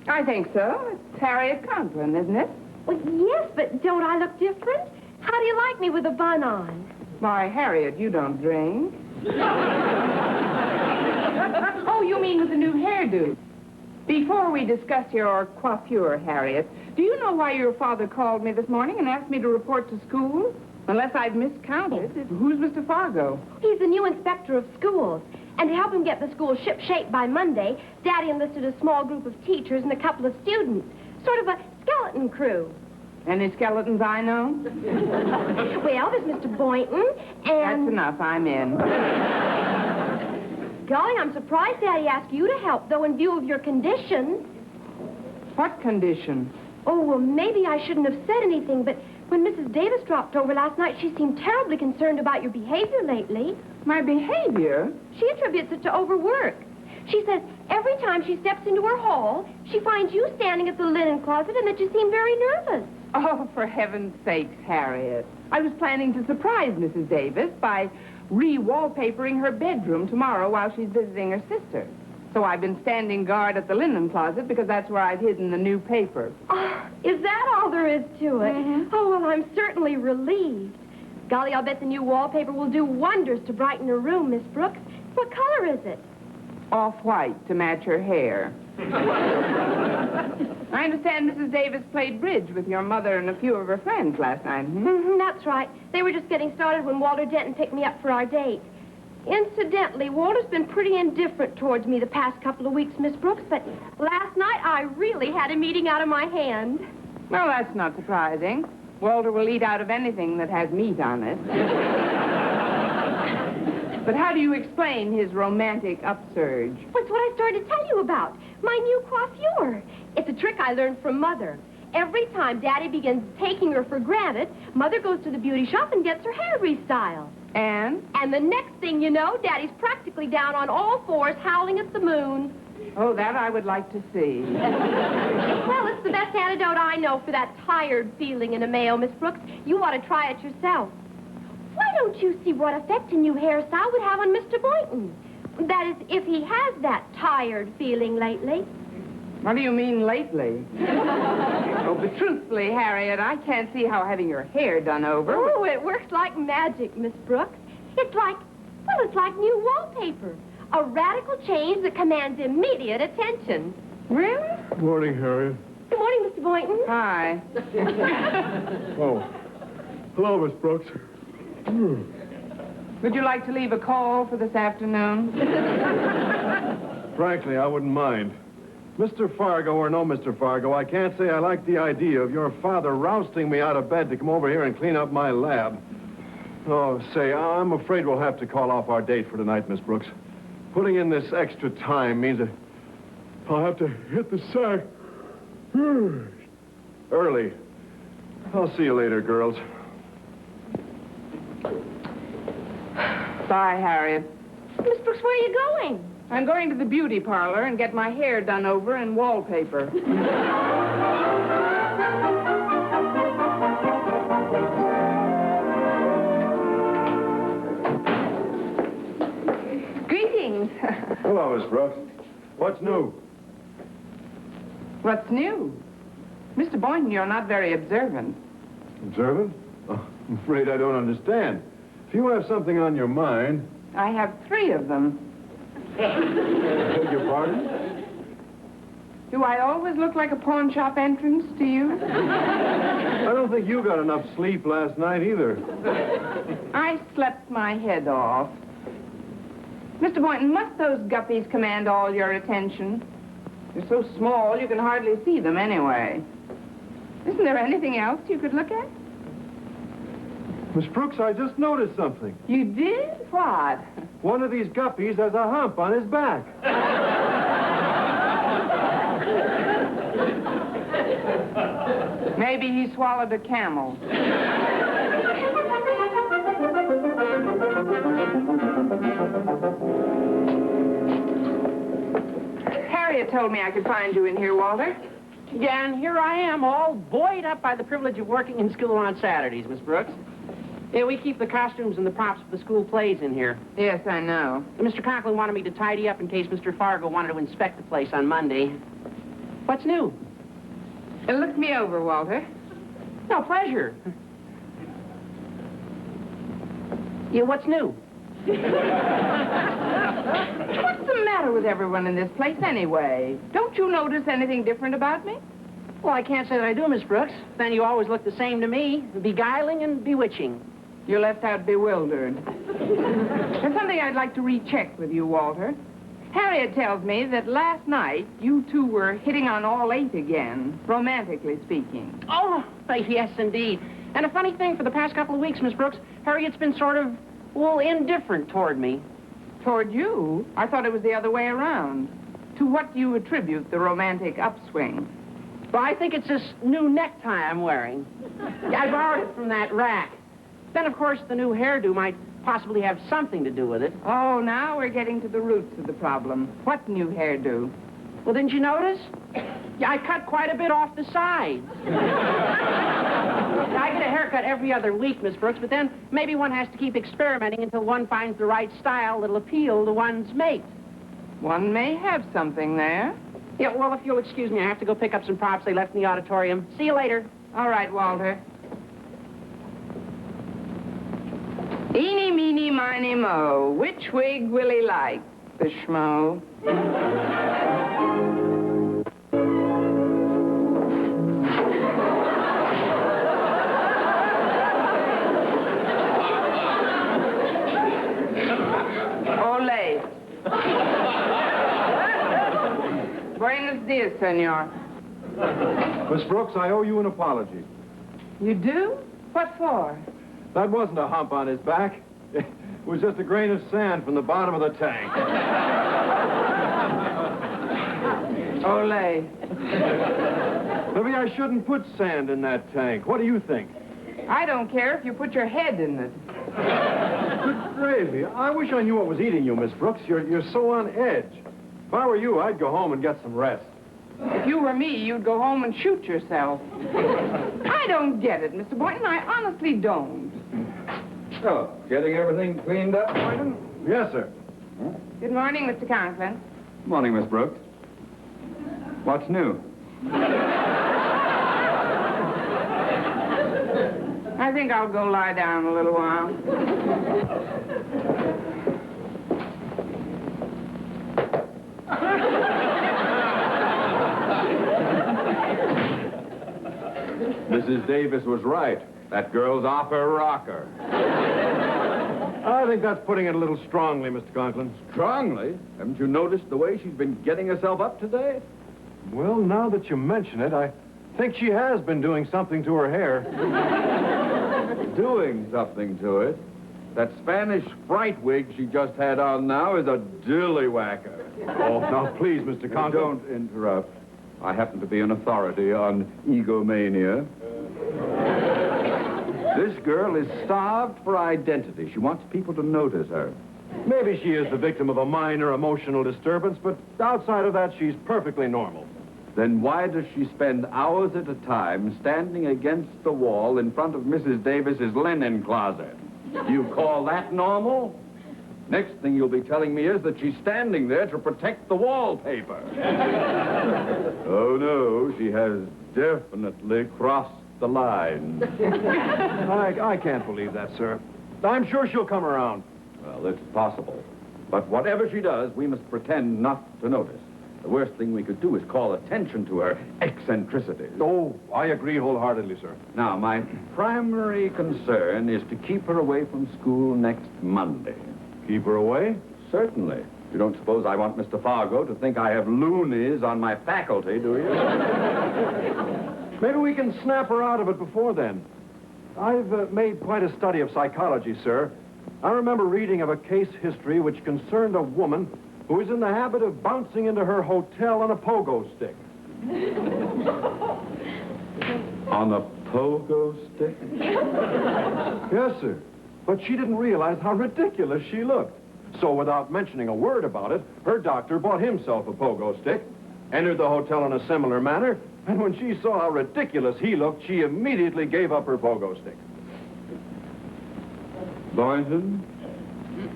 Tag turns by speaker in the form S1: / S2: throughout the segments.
S1: I think so. It's Harriet Conklin, isn't it?
S2: Well, yes, but don't I look different? How do you like me with a bun on?
S1: Why, Harriet, you don't drink. Oh, you mean with a new hairdo. Before we discuss your coiffure, Harriet, do you know why your father called me this morning and asked me to report to school? Unless I've miscounted, who's Mr. Fargo?
S2: He's the new inspector of schools. And to help him get the school ship-shape by Monday, Daddy enlisted a small group of teachers and a couple of students. Sort of a skeleton crew.
S1: Any skeletons I know?
S2: Well, there's Mr. Boynton, and...
S1: That's enough. I'm in.
S2: Golly, I'm surprised Daddy asked you to help, though, in view of your condition.
S1: What condition?
S2: Oh, well, maybe I shouldn't have said anything, but when Mrs. Davis dropped over last night, she seemed terribly concerned about your behavior lately.
S1: My behavior?
S2: She attributes it to overwork. She says every time she steps into her hall, she finds you standing at the linen closet and that you seem very nervous.
S1: Oh, for heaven's sakes, Harriet. I was planning to surprise Mrs. Davis by re-wallpapering her bedroom tomorrow while she's visiting her sister. So I've been standing guard at the linen closet because that's where I've hidden the new paper.
S2: Oh, is that all there is to it?
S1: Mm-hmm.
S2: Oh, well, I'm certainly relieved. Golly, I'll bet the new wallpaper will do wonders to brighten her room, Miss Brooks. What color is it?
S1: Off-white to match her hair. I understand Mrs. Davis played bridge with your mother and a few of her friends last night.
S2: Mm-hmm, that's right. They were just getting started when Walter Denton picked me up for our date. Incidentally, Walter's been pretty indifferent towards me the past couple of weeks, Miss Brooks, but last night I really had him eating out of my hand.
S1: Well, that's not surprising. Walter will eat out of anything that has meat on it. But how do you explain his romantic upsurge?
S2: What's what I started to tell you about? My new coiffure. It's a trick I learned from Mother. Every time Daddy begins taking her for granted, Mother goes to the beauty shop and gets her hair restyled.
S1: And?
S2: And the next thing you know, Daddy's practically down on all fours howling at the moon.
S1: Oh, that I would like to see.
S2: Well, it's the best antidote I know for that tired feeling in a male, Miss Brooks. You ought to try it yourself. Why don't you see what effect a new hairstyle would have on Mr. Boynton? That is, if he has that tired feeling lately.
S1: What do you mean, lately? Oh, but truthfully, Harriet, I can't see how having your hair done over...
S2: Oh, it works like magic, Miss Brooks. It's like new wallpaper. A radical change that commands immediate attention.
S1: Really?
S3: Good morning, Harriet.
S2: Good morning, Mr. Boynton.
S1: Hi.
S3: Oh. Hello, Miss Brooks.
S1: Would you like to leave a call for this afternoon?
S3: Frankly, I wouldn't mind. Mr. Fargo or no Mr. Fargo, I can't say I like the idea of your father rousting me out of bed to come over here and clean up my lab. Oh, say, I'm afraid we'll have to call off our date for tonight, Miss Brooks. Putting in this extra time means that I'll have to hit the sack early. I'll see you later, girls.
S1: Bye, Harriet.
S2: Miss Brooks, where are you going?
S1: I'm going to the beauty parlor and get my hair done over and wallpaper. Greetings.
S3: Hello, Miss Brooks. What's new?
S1: What's new? Mr. Boynton, you're not very observant.
S3: Observant? Oh, I'm afraid I don't understand. If you have something on your mind...
S1: I have 3 of them.
S3: Beg your pardon?
S1: Do I always look like a pawn shop entrance to you?
S3: I don't think you got enough sleep last night either.
S1: I slept my head off. Mr. Boynton, must those guppies command all your attention? They're so small you can hardly see them anyway. Isn't there anything else you could look at?
S3: Miss Brooks, I just noticed something.
S1: You did? What?
S3: One of these guppies has a hump on his back.
S1: Maybe he swallowed a camel. Harriet told me I could find you in here, Walter.
S4: Yeah, and here I am, all buoyed up by the privilege of working in school on Saturdays, Miss Brooks. Yeah, we keep the costumes and the props for the school plays in here.
S1: Yes, I know.
S4: Mr. Conklin wanted me to tidy up in case Mr. Fargo wanted to inspect the place on Monday. What's new?
S1: Look me over, Walter.
S4: No, pleasure. Yeah, what's new?
S1: What's the matter with everyone in this place anyway? Don't you notice anything different about me?
S4: Well, I can't say that I do, Miss Brooks. Then you always look the same to me, beguiling and bewitching.
S1: You left out bewildered. There's something I'd like to recheck with you, Walter. Harriet tells me that last night you two were hitting on all eight again, romantically speaking.
S4: Oh, yes, indeed. And a funny thing, for the past couple of weeks, Miss Brooks, Harriet's been sort of, well, indifferent toward me.
S1: Toward you? I thought it was the other way around. To what do you attribute the romantic upswing?
S4: Well, I think it's this new necktie I'm wearing. I borrowed it from that rack. Then, of course, the new hairdo might possibly have something to do with it.
S1: Oh, now we're getting to the roots of the problem. What new hairdo?
S4: Well, didn't you notice? Yeah, I cut quite a bit off the sides. I get a haircut every other week, Miss Brooks, but then maybe one has to keep experimenting until one finds the right style that'll appeal to one's mate.
S1: One may have something there.
S4: Yeah, well, if you'll excuse me, I have to go pick up some props they left in the auditorium. See you later.
S1: All right, Walter. Eeny, meeny, miny, mo. Which wig will he like, the schmo? Ole. Buenos dias, senor.
S3: Miss Brooks, I owe you an apology.
S1: You do? What for?
S3: That wasn't a hump on his back. It was just a grain of sand from the bottom of the tank.
S1: Ole.
S3: Maybe I shouldn't put sand in that tank. What do you think?
S1: I don't care if you put your head in it.
S3: Good gravy. I wish I knew what was eating you, Miss Brooks. You're so on edge. If I were you, I'd go home and get some rest.
S1: If you were me, you'd go home and shoot yourself. I don't get it, Mr. Boynton. I honestly don't.
S5: So, getting everything cleaned up, Boynton?
S3: Yes, sir.
S1: Good morning, Mr. Conklin.
S5: Morning, Miss Brooks. What's new?
S1: I think I'll go lie down a little while.
S5: Mrs. Davis was right. That girl's off her rocker.
S3: I think that's putting it a little strongly, Mr. Conklin.
S5: Strongly? Haven't you noticed the way she's been getting herself up today?
S3: Well, now that you mention it, I think she has been doing something to her hair.
S5: Doing something to it? That Spanish fright wig she just had on now is a dillywhacker.
S3: Oh, now, please, Mr. Conklin.
S5: Don't interrupt. I happen to be an authority on egomania. This girl is starved for identity. She wants people to notice her.
S3: Maybe she is the victim of a minor emotional disturbance, but outside of that, she's perfectly normal.
S5: Then why does she spend hours at a time standing against the wall in front of Mrs. Davis's linen closet? Do you call that normal? Next thing you'll be telling me is that she's standing there to protect the wallpaper. Oh, no, she has definitely crossed the line.
S3: I can't believe that, sir. I'm sure she'll come around.
S5: Well, it's possible. But whatever she does, we must pretend not to notice. The worst thing we could do is call attention to her eccentricities.
S3: Oh, I agree wholeheartedly, sir.
S5: Now, my primary concern is to keep her away from school next Monday.
S3: Keep her away?
S5: Certainly. You don't suppose I want Mr. Fargo to think I have loonies on my faculty, do you?
S3: Maybe we can snap her out of it before then. I've made quite a study of psychology, sir. I remember reading of a case history which concerned a woman who was in the habit of bouncing into her hotel on a pogo stick.
S5: On a pogo stick?
S3: Yes, sir. But she didn't realize how ridiculous she looked. So without mentioning a word about it, her doctor bought himself a pogo stick, entered the hotel in a similar manner, and when she saw how ridiculous he looked, she immediately gave up her pogo stick.
S5: Boynton,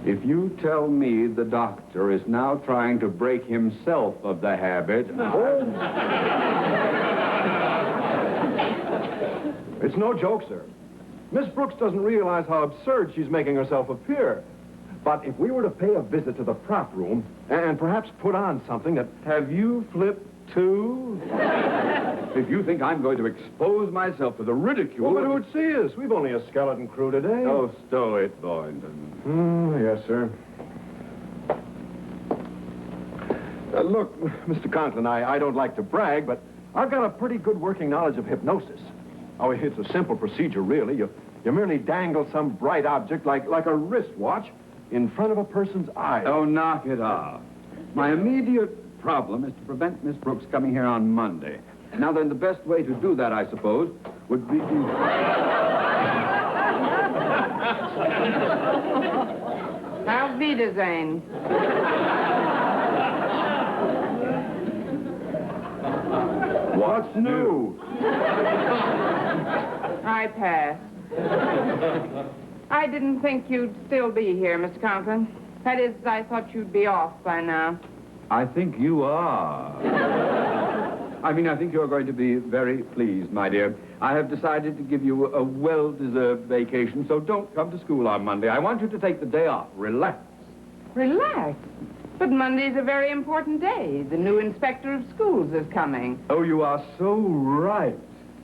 S5: if you tell me the doctor is now trying to break himself of the habit...
S3: It's no joke, sir. Miss Brooks doesn't realize how absurd she's making herself appear. But if we were to pay a visit to the prop room and perhaps put on something that...
S5: Have you flipped too? If you think I'm going to expose myself to the ridicule...
S3: Well, but who'd see us? We've only a skeleton crew today.
S5: Oh, stow it, Boynton.
S3: Yes, sir. Look, Mr. Conklin, I don't like to brag, but I've got a pretty good working knowledge of hypnosis. Oh, it's a simple procedure, really. You merely dangle some bright object like a wristwatch in front of a person's eyes.
S5: Oh, knock it off. My immediate problem is to prevent Miss Brooks coming here on Monday. Now, then, the best way to do that, I suppose, would be to...
S1: Auf Wiedersehen.
S3: What's new?
S1: I pass. I didn't think you'd still be here, Mr. Conklin. That is, I thought you'd be off by now.
S5: I think you are. I think you're going to be very pleased, my dear. I have decided to give you a well-deserved vacation, so don't come to school on Monday. I want you to take the day off. Relax.
S1: Relax. But Monday's a very important day. The new inspector of schools is coming.
S5: Oh, you are so right.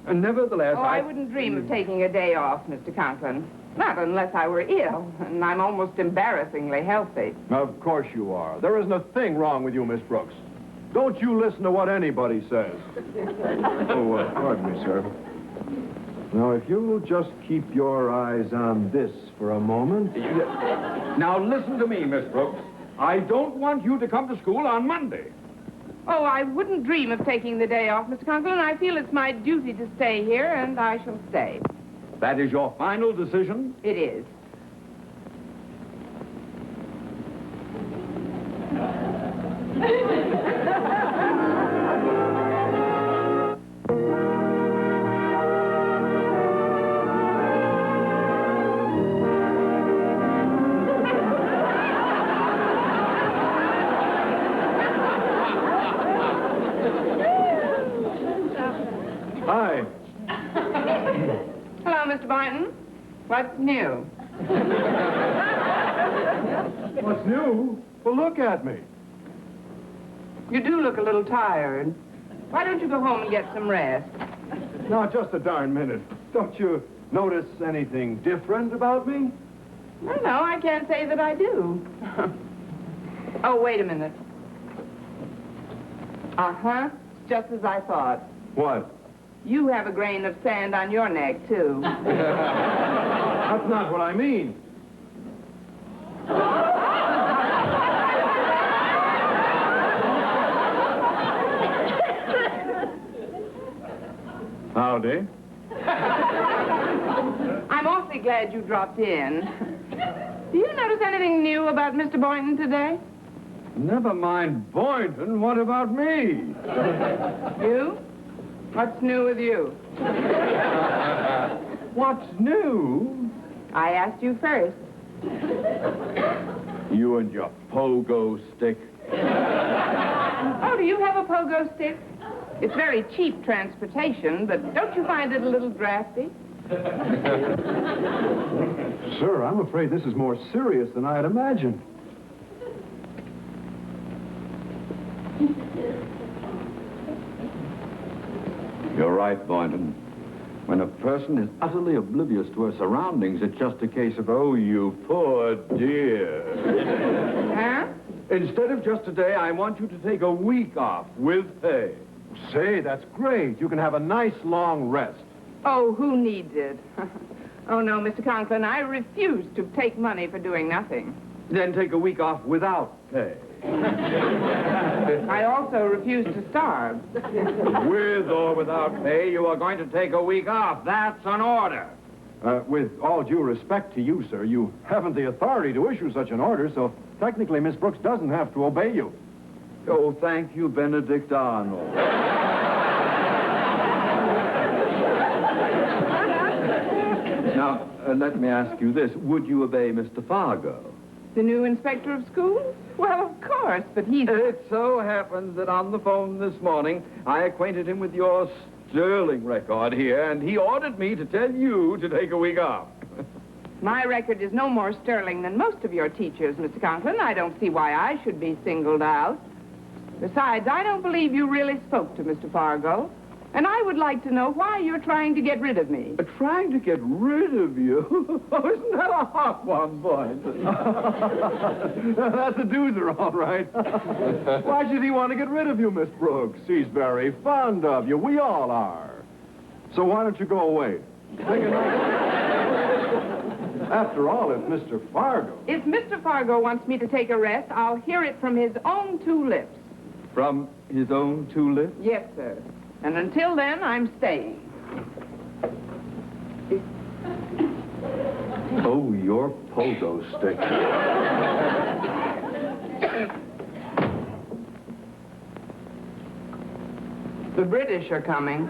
S5: And nevertheless,
S1: I wouldn't dream of taking a day off, Mr. Conklin. Not unless I were ill, and I'm almost embarrassingly healthy.
S3: Of course you are. There isn't a thing wrong with you, Miss Brooks. Don't you listen to what anybody says. Pardon me, sir. Now, if you'll just keep your eyes on this for a moment.
S5: Now, listen to me, Miss Brooks. I don't want you to come to school on Monday.
S1: Oh, I wouldn't dream of taking the day off, Mr. Conklin. I feel it's my duty to stay here, and I shall stay.
S5: That is your final decision?
S1: It is.
S3: Hi.
S1: Hello, Mr. Boynton. What's new?
S3: What's new? Well, look at me.
S1: You do look a little tired. Why don't you go home and get some rest?
S3: Now, just a darn minute. Don't you notice anything different about me?
S1: Oh, no, I can't say that I do. Oh, wait a minute. Uh-huh. Just as I thought.
S3: What?
S1: You have a grain of sand on your neck, too.
S3: That's not what I mean. Howdy.
S1: I'm awfully glad you dropped in. Do you notice anything new about Mr. Boynton today?
S5: Never mind Boynton. What about me?
S1: You? What's new with you?
S5: What's new?
S1: I asked you first.
S5: You and your pogo stick.
S1: Oh, do you have a pogo stick? It's very cheap transportation, but don't you find it a little drafty?
S3: Sir, I'm afraid this is more serious than I had imagined.
S5: You're right, Boynton. When a person is utterly oblivious to her surroundings, it's just a case of, oh, you poor dear.
S1: Huh?
S5: Instead of just a day, I want you to take a week off with pay.
S3: Say, that's great. You can have a nice long rest.
S1: Oh, who needs it? Oh, no, Mr. Conklin, I refuse to take money for doing nothing.
S5: Then take a week off without pay.
S1: I also refuse to starve.
S5: With or without pay, you are going to take a week off. That's an order.
S3: With all due respect to you, sir, you haven't the authority to issue such an order, so technically Miss Brooks doesn't have to obey you.
S5: Oh, thank you, Benedict Arnold. Now, let me ask you this. Would you obey Mr. Fargo?
S1: The new inspector of schools? Well, of course, but he's...
S5: It so happens that on the phone this morning, I acquainted him with your sterling record here, and he ordered me to tell you to take a week off.
S1: My record is no more sterling than most of your teachers, Mr. Conklin. I don't see why I should be singled out. Besides, I don't believe you really spoke to Mr. Fargo. And I would like to know why you're trying to get rid of me.
S5: Trying to get rid of you? Oh, isn't that a hot one, boy?
S3: That's a doozer, all right. Why should he want to get rid of you, Miss Brooks? He's very fond of you. We all are. So why don't you go away? Take a night. After all, it's Mr. Fargo.
S1: If Mr. Fargo wants me to take a rest, I'll hear it from his own two lips.
S5: From his own two lips?
S1: Yes, sir. And until then, I'm staying.
S3: Oh, your pogo stick.
S1: The British are coming.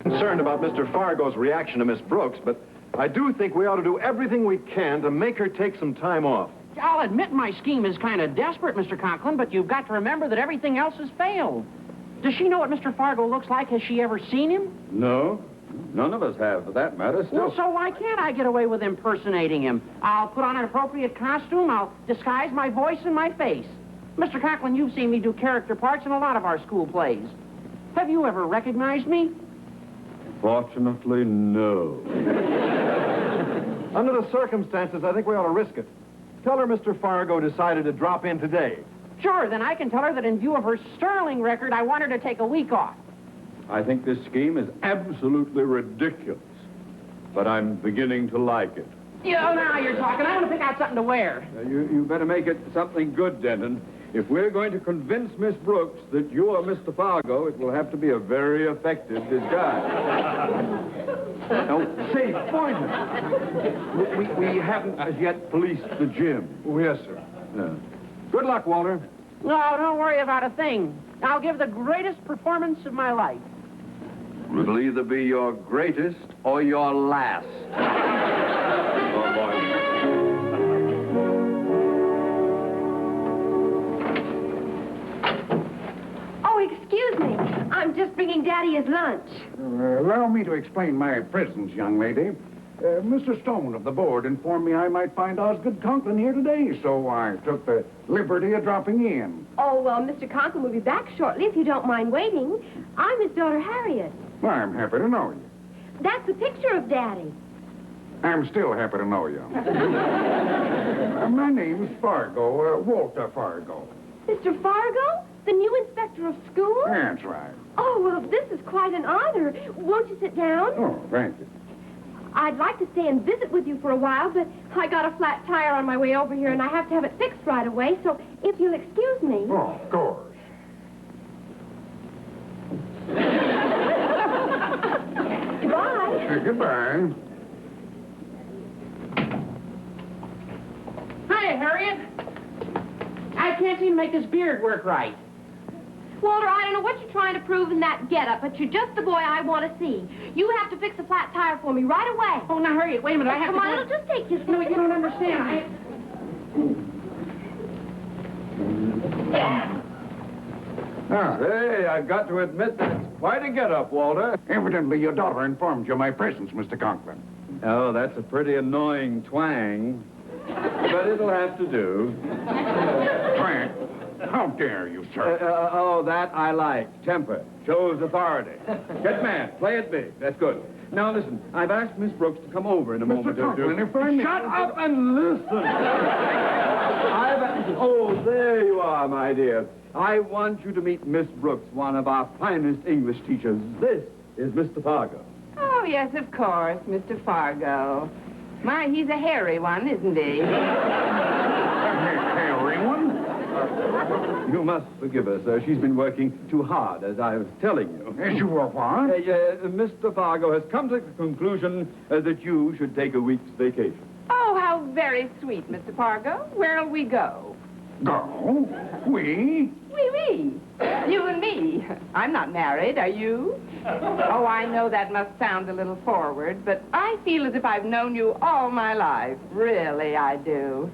S3: Concerned about Mr. Fargo's reaction to Miss Brooks, but I do think we ought to do everything we can to make her take some time off.
S4: I'll admit my scheme is kind of desperate, Mr. Conklin, but you've got to remember that everything else has failed. Does she know what Mr. Fargo looks like? Has she ever seen him?
S5: No. None of us have, for that matter. Still...
S4: Well, so why can't I get away with impersonating him? I'll put on an appropriate costume, I'll disguise my voice and my face. Mr. Conklin, you've seen me do character parts in a lot of our school plays. Have you ever recognized me?
S5: Fortunately, no.
S3: Under the circumstances, I think we ought to risk it. Tell her Mr. Fargo decided to drop in today.
S4: Sure, then I can tell her that in view of her sterling record, I want her to take a week off.
S5: I think this scheme is absolutely ridiculous, but I'm beginning to like it.
S4: Now you're talking. I want to pick out something to wear.
S5: You better make it something good, Denton. If we're going to convince Miss Brooks that you're Mr. Fargo, it will have to be a very effective disguise. Now, say, Boynton, we haven't as yet policed the gym.
S3: Oh, yes, sir. Good luck, Walter.
S4: No, don't worry about a thing. I'll give the greatest performance of my life.
S5: It'll either be your greatest or your last. Oh, boy.
S2: Oh, excuse me. I'm just bringing Daddy his lunch.
S6: Allow me to explain my presence, young lady. Mr. Stone of the board informed me I might find Osgood Conklin here today, so I took the liberty of dropping in.
S2: Oh, well, Mr. Conklin will be back shortly if you don't mind waiting. I'm his daughter, Harriet.
S6: I'm happy to know you.
S2: That's a picture of Daddy.
S6: I'm still happy to know you. My name's Fargo, Walter Fargo.
S2: Mr. Fargo? The new inspector of schools?
S6: That's right.
S2: Oh, well, this is quite an honor. Won't you sit down?
S6: Oh, thank you.
S2: I'd like to stay and visit with you for a while, but I got a flat tire on my way over here, and I have to have it fixed right away, so if you'll excuse me...
S6: Oh, of course.
S2: Goodbye.
S6: Goodbye.
S4: Hiya, Harriet. I can't seem to make this beard work right.
S2: Walter, I don't know what you're trying to prove in that getup, but you're just the boy I want to see. You have to fix a flat tire for me right away.
S4: Oh, now, Harriet, wait a minute. I have
S2: Come
S4: to...
S2: on, it'll just take you...
S4: No, you don't understand.
S5: Hey, I've got to admit that it's quite a get-up, Walter.
S6: Evidently, your daughter informed you of my presence, Mr. Conklin.
S5: Oh, that's a pretty annoying twang. But it'll have to do.
S6: Frank, how dare you, sir?
S5: That I like. Temper. Shows authority. Get mad. Play it big. That's good. Now, listen. I've asked Miss Brooks to come over in a moment.
S6: Mr. Conklin, if I may...
S5: Shut up and listen. Oh, there you are, my dear. I want you to meet Miss Brooks, one of our finest English teachers. This is Mr. Fargo.
S1: Oh, yes, of course, Mr. Fargo. My, he's a hairy one, isn't he?
S6: Hairy one?
S5: You must forgive her, sir. She's been working too hard, as I was telling you.
S6: As you were what?
S5: Mr. Fargo has come to the conclusion that you should take a week's vacation.
S1: Oh, how very sweet, Mr. Fargo. Where'll we go?
S6: Go? We?
S1: We. You and me. I'm not married, are you? Oh, I know that must sound a little forward, but I feel as if I've known you all my life. Really, I do.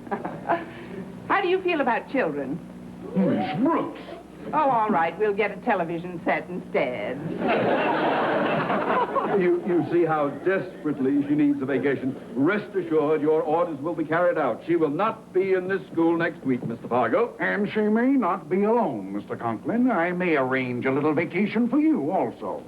S1: How do you feel about children?
S6: Miss Brooks,
S1: Oh, all right. We'll get a television set instead.
S5: You see how desperately she needs a vacation. Rest assured, your orders will be carried out. She will not be in this school next week, Mr. Fargo.
S6: And she may not be alone, Mr. Conklin. I may arrange a little vacation for you also.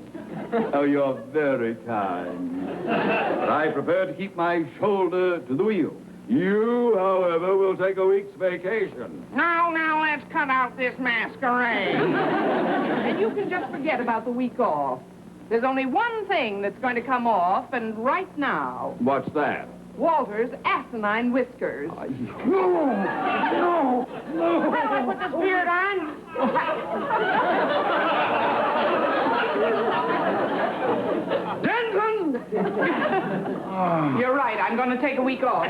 S5: Oh, you're very kind. But I prefer to keep my shoulder to the wheel. You, however, will take a week's vacation.
S1: Now, let's cut out this masquerade. And you can just forget about the week off. There's only one thing that's going to come off, and right now.
S5: What's that?
S1: Walter's asinine whiskers.
S6: No!
S4: Well, I put this beard on.
S1: Denton! You're right. I'm going to take a week off.